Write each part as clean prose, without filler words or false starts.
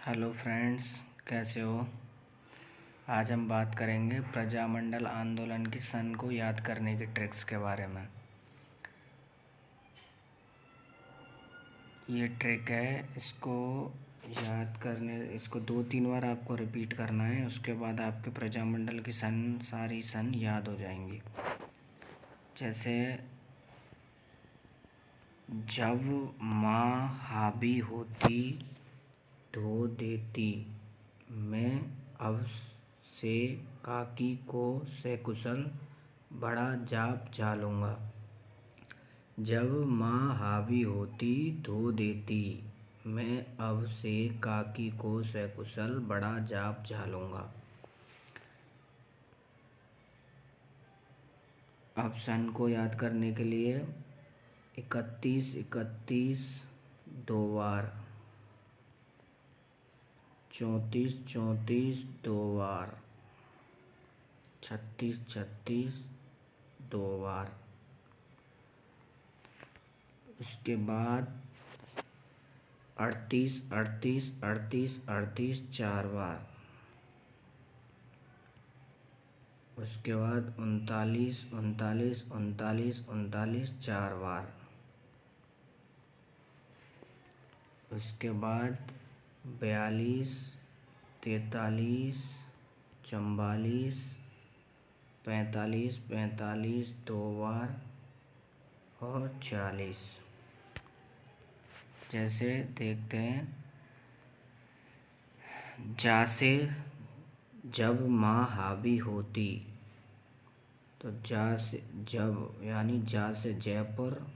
Hello friends, कैसे हो। आज हम बात करेंगे प्रजामंडल आंदोलन की सन को याद करने की ट्रिक्स के बारे में। ये ट्रिक है, इसको 2-3 बार आपको रिपीट करना है। उसके बाद आपके प्रजामंडल की सारी सन याद हो जाएंगी। जैसे जब माँ हावी होती धो देती, मैं अब से काकी को सकुशल बड़ा जाप झालूंगा। जब माँ हावी होती धो देती, मैं अब से काकी को सकुशल बड़ा जाप झालूंगा। अब सन को याद करने के लिए 31-31 दो बार, 34-34 दो बार, 36-36 दो बार। उसके बाद 38-38-38-38 4 बार। उसके बाद 39-39-39-39 4 बार। उसके बाद 42-43-44 45-45 दो बार और 40। जैसे देखते हैं, जा से जब माँ हावी होती, तो जा से जब यानी जा से जयपुर,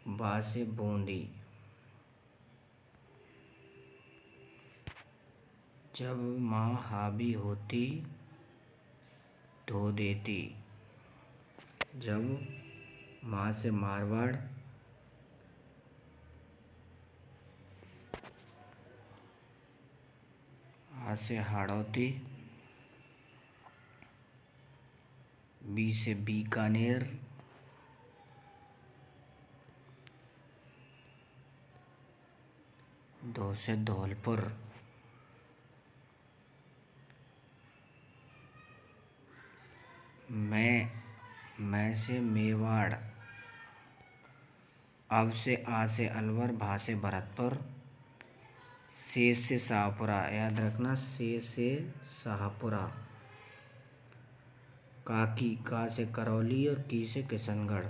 बा से बूंदी। जब माँ हावी होती धो देती, जब माँ से मारवाड़, हा से हाड़ौती, बी से बीकानेर, धो से धौलपुर, मैं से मेवाड़, अब से आ से अलवर, भा से भरतपुर, से शाहपुरा। याद रखना, से शाहपुरा। काकी, का से करौली और की से किशनगढ़।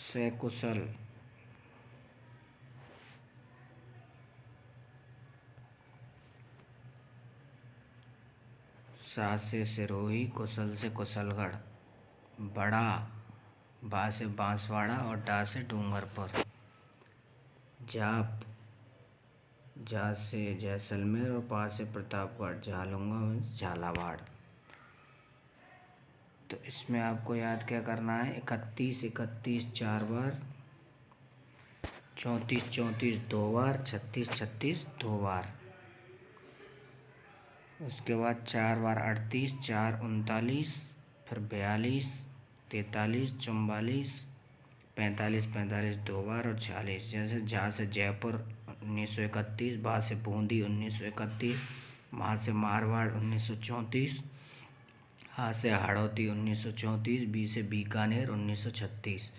सकुशल, सा से सिरोही, कुशल से कुशलगढ़। बड़ा, बा से बांसवाड़ा और डा से डूंगरपुर। जाप, जा से जैसलमेर और पा से प्रतापगढ़। झालूंगा मीन्स झालावाड़। तो इसमें आपको याद क्या करना है, 31-31 4 बार, 34-34 दो बार, 36-36 दो बार। उसके बाद 4 बार 38, 4 39, फिर 42, 43, 44, 45-45 दो बार और 46। जैसे जा से जयपुर 1931, बा से बूंदी 1931, मा से मारवाड़ 1934, हा से हाड़ौती 1934, बी से बीकानेर 1936,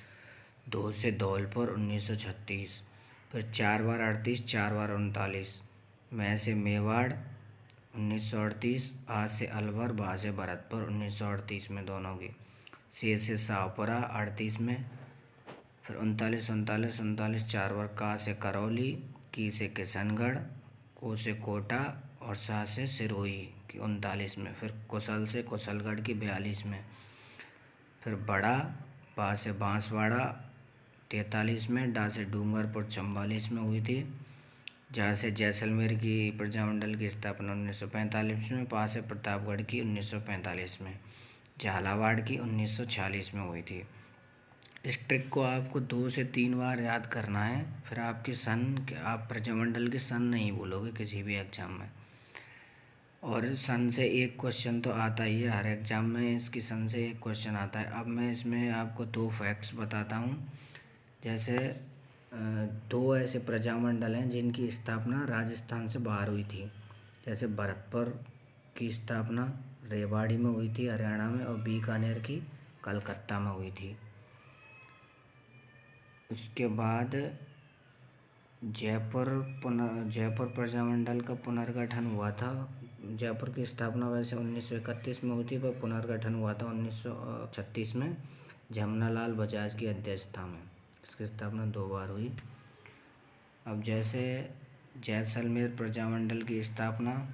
धो से धौलपुर 1936। फिर 4 बार 38, 4 बार 39, मैं से मेवाड़ 1938, आ से अलवर, बा से भरतपुर 1938 में दोनों की। से शाहपुरा 38 में। फिर 39-39-39 4 बार। का से करौली, की से किशनगढ़, को से कोटा और सा से सिरोही की 39 में। फिर कुशल से कुशलगढ़ की 42 में। फिर बड़ा, बा से बांसवाड़ा 43 में, डा से डूंगरपुर 44 में हुई थी। जहाँ से जैसलमेर की प्रजामंडल की स्थापना 1945 में, पा से प्रतापगढ़ की 1945 में, झालावाड़ की 1946 में हुई थी। इस ट्रिक को आपको 2 से 3 बार याद करना है, फिर आप प्रजामंडल की सन नहीं भूलोगे किसी भी एग्जाम में। और सन से एक क्वेश्चन तो आता ही है हर एग्ज़ाम में, इसकी सन से एक क्वेश्चन आता है। अब मैं इसमें आपको दो फैक्ट्स बताता हूँ। जैसे दो ऐसे प्रजामंडल हैं जिनकी स्थापना राजस्थान से बाहर हुई थी। जैसे भरतपुर की स्थापना रेवाड़ी में हुई थी हरियाणा में, और बीकानेर की कलकत्ता में हुई थी। उसके बाद जयपुर प्रजामंडल का पुनर्गठन हुआ था। जयपुर की स्थापना वैसे 1931 में हुई थी, पर पुनर्गठन हुआ था 1936 में जमनालाल बजाज की अध्यक्षता में। इसकी स्थापना 2 बार हुई। अब जैसे जैसलमेर प्रजामंडल की स्थापना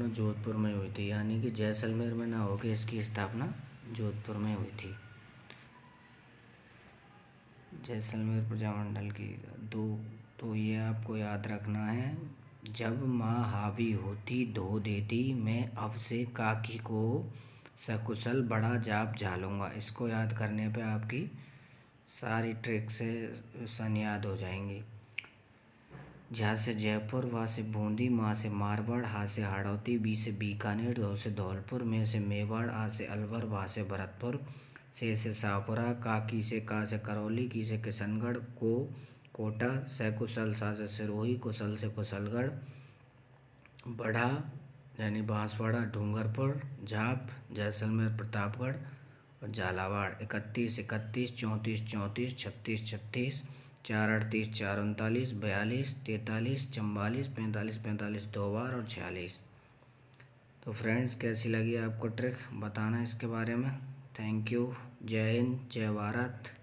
जोधपुर में हुई थी, यानी कि जैसलमेर में ना होकर इसकी स्थापना जोधपुर में हुई थी। जैसलमेर प्रजामंडल की दो, तो ये आपको याद रखना है। जब माँ हावी होती धो देती, मैं अब से काकी को सकुशल बड़ा जाप झालूंगा। इसको याद करने पे आपकी सारी ट्रिक से सन याद हो जाएंगी। जहाँ से जयपुर, वहाँ से बूंदी, माँ से मारवाड़, हाँ से हाड़ौती, बी से बीकानेर, धौ से धौलपुर, में से मेवाड़, आ से अलवर, भा से भरतपुर, से शाहपुरा, का से करौली, की से किशनगढ़, को कोटा, सकुशल, सा से सिरोही, कुशल से कुशलगढ़, बढ़ा यानी बांसवाड़ा, डूंगरपुर, झाप जैसलमेर प्रतापगढ़, और झालावाड़। 31 31, 34 34, 36 36, 4 38, 4 39, 42 43, 44 45 45 2 बार, और 46। तो फ्रेंड्स, कैसी लगी आपको ट्रिक बताना इसके बारे में। Thank you. जय हिंद, जय भारत।